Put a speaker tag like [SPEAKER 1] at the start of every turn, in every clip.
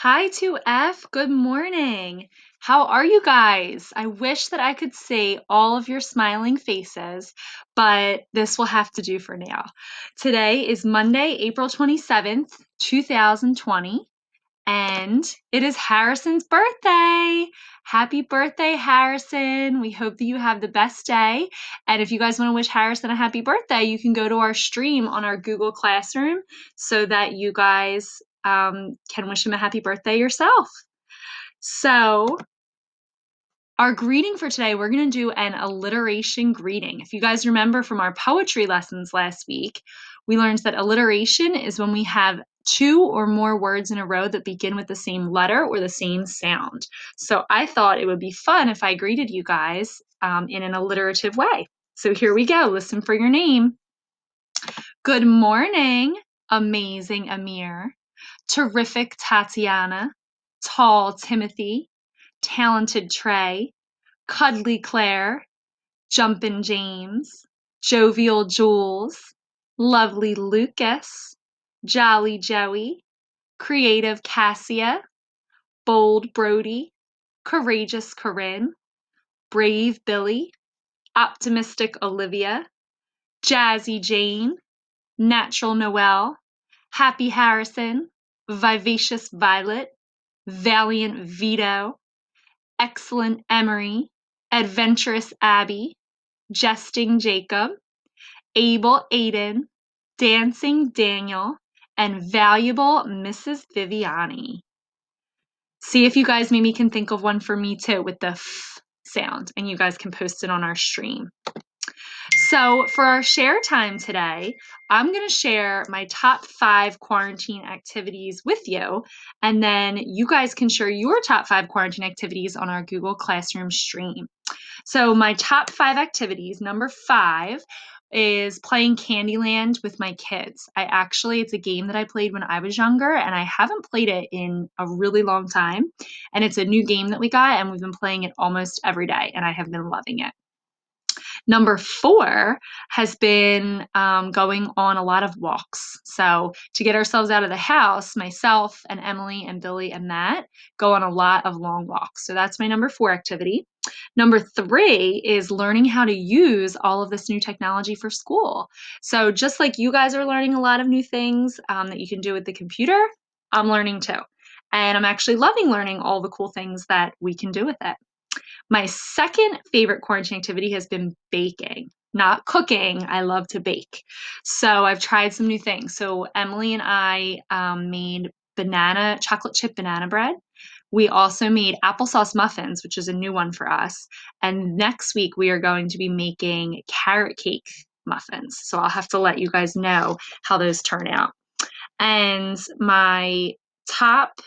[SPEAKER 1] Hi 2F, good morning. How are you guys? I wish that I could see all of your smiling faces, but this will have to do for now. Today is Monday, April 27th, 2020, and it is Harrison's birthday. Happy birthday, Harrison. We hope that you have the best day. And if you guys want to wish Harrison a happy birthday, you can go to our stream on our Google Classroom so that you guys can wish him a happy birthday yourself. So, our greeting for today, we're going to do an alliteration greeting. If you guys remember from our poetry lessons last week, we learned that alliteration is when we have two or more words in a row that begin with the same letter or the same sound. So I thought it would be fun if I greeted you guys in an alliterative way. So here we go. Listen for your name. Good morning, amazing Amir. Terrific Tatiana. Tall Timothy. Talented Trey. Cuddly Claire, Jumpin' James, Jovial Jules, Lovely Lucas, Jolly Joey, Creative Cassia, Bold Brody, Courageous Corinne, Brave Billy, Optimistic Olivia, Jazzy Jane, Natural Noel, Happy Harrison, Vivacious Violet, Valiant Vito, Excellent Emery, Adventurous Abby, Jesting Jacob, Able Aiden, Dancing Daniel, and Valuable Mrs. Viviani. See if you guys maybe can think of one for me too with the f sound, and you guys can post it on our stream. So for our share time today, I'm going to share my top 5 quarantine activities with you, and then you guys can share your top 5 quarantine activities on our Google Classroom stream. So my top 5 activities, number 5 is playing Candyland with my kids. It's a game that I played when I was younger, and I haven't played it in a really long time. And it's a new game that we got, and we've been playing it almost every day, and I have been loving it. Number 4 has been going on a lot of walks. So to get ourselves out of the house, myself and Emily and Billy and Matt go on a lot of long walks. So that's my number 4 activity. Number 3 is learning how to use all of this new technology for school. So just like you guys are learning a lot of new things that you can do with the computer, I'm learning too. And I'm actually loving learning all the cool things that we can do with it. My second favorite quarantine activity has been baking, not cooking. I love to bake. So I've tried some new things. So Emily and I made chocolate chip banana bread. We also made applesauce muffins, which is a new one for us. And next week we are going to be making carrot cake muffins. So I'll have to let you guys know how those turn out. And my top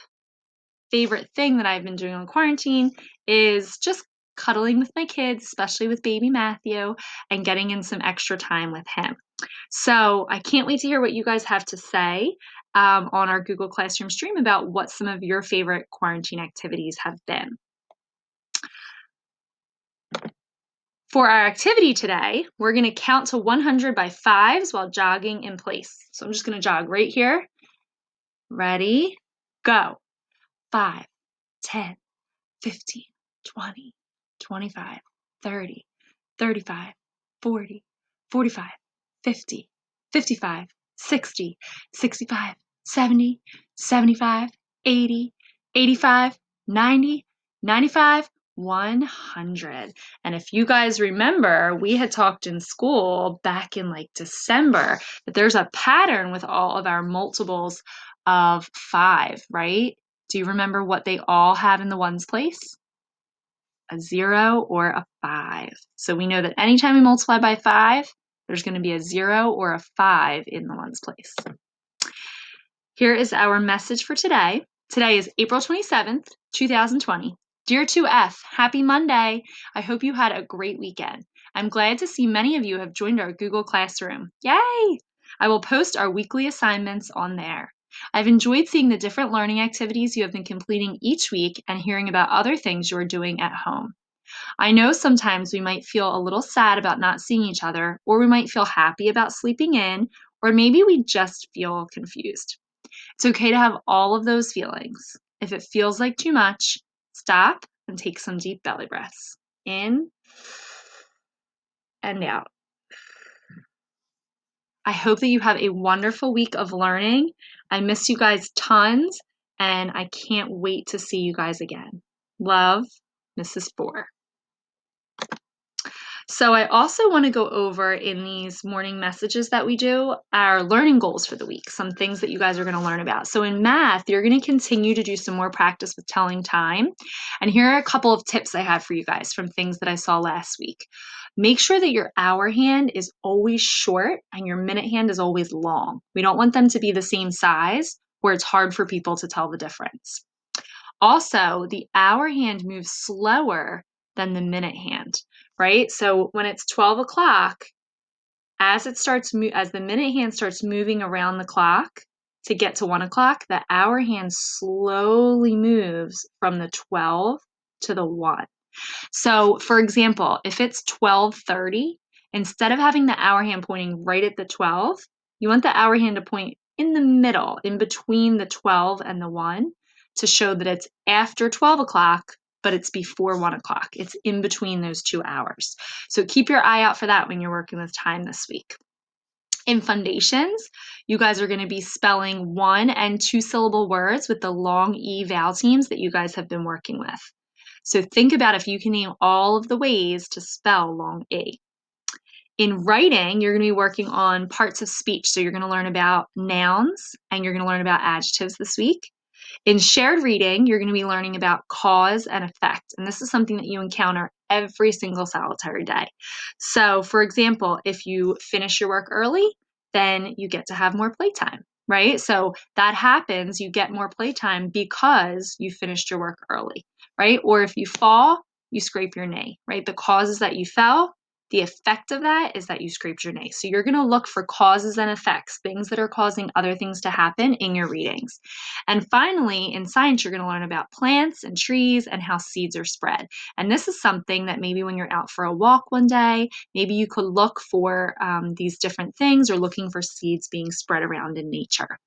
[SPEAKER 1] favorite thing that I've been doing on quarantine is just cuddling with my kids, especially with baby Matthew, and getting in some extra time with him. So I can't wait to hear what you guys have to say on our Google Classroom stream about what some of your favorite quarantine activities have been. For our activity today, we're going to count to 100 by 5s while jogging in place. So I'm just going to jog right here. Ready? Go. 5, 10, 15, 20, 25, 30, 35, 40, 45, 50, 55, 60, 65, 70, 75, 80, 85, 90, 95, 100. And if you guys remember, we had talked in school back in like December that there's a pattern with all of our multiples of 5, right? Do you remember what they all have in the ones place? A 0 or a 5. So we know that anytime we multiply by 5, there's going to be a 0 or a 5 in the ones place. Here is our message for today. Today is April 27th, 2020. Dear 2F, happy Monday. I hope you had a great weekend. I'm glad to see many of you have joined our Google Classroom. Yay! I will post our weekly assignments on there. I've enjoyed seeing the different learning activities you have been completing each week and hearing about other things you are doing at home. I know sometimes we might feel a little sad about not seeing each other, or we might feel happy about sleeping in, or maybe we just feel confused. It's okay to have all of those feelings. If it feels like too much, stop and take some deep belly breaths. In and out. I hope that you have a wonderful week of learning. I miss you guys tons, and I can't wait to see you guys again. Love, Mrs. Four. So I also want to go over in these morning messages that we do our learning goals for the week, some things that you guys are going to learn about. So in math, you're going to continue to do some more practice with telling time. And here are a couple of tips I have for you guys from things that I saw last week. Make sure that your hour hand is always short and your minute hand is always long. We don't want them to be the same size where it's hard for people to tell the difference. Also, the hour hand moves slower than the minute hand, right? So when it's 12 o'clock, as the minute hand starts moving around the clock to get to 1 o'clock, the hour hand slowly moves from the 12 to the 1. So, for example, if it's 12:30, instead of having the hour hand pointing right at the 12, you want the hour hand to point in the middle, in between the 12 and the 1, to show that it's after 12 o'clock, but it's before 1 o'clock. It's in between those 2 hours. So keep your eye out for that when you're working with time this week. In foundations, you guys are going to be spelling 1 and 2 syllable words with the long E vowel teams that you guys have been working with. So think about if you can name all of the ways to spell long E. In writing, you're going to be working on parts of speech. So you're going to learn about nouns and you're going to learn about adjectives this week. In shared reading, you're going to be learning about cause and effect. And this is something that you encounter every single solitary day. So, for example, if you finish your work early, then you get to have more playtime, right? So that happens, you get more playtime because you finished your work early, right? Or if you fall, you scrape your knee, right? The cause is that you fell. The effect of that is that you scraped your knee. So you're going to look for causes and effects, things that are causing other things to happen in your readings. And finally, in science, you're going to learn about plants and trees and how seeds are spread. And this is something that maybe when you're out for a walk one day, maybe you could look for these different things or looking for seeds being spread around in nature.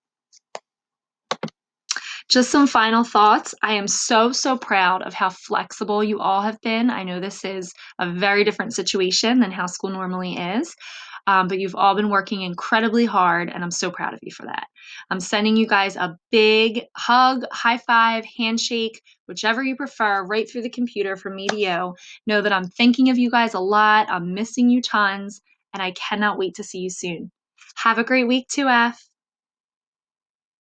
[SPEAKER 1] Just some final thoughts. I am so, so proud of how flexible you all have been. I know this is a very different situation than how school normally is, but you've all been working incredibly hard, and I'm so proud of you for that. I'm sending you guys a big hug, high five, handshake, whichever you prefer, right through the computer from me to you. Know that I'm thinking of you guys a lot. I'm missing you tons, and I cannot wait to see you soon. Have a great week, 2F.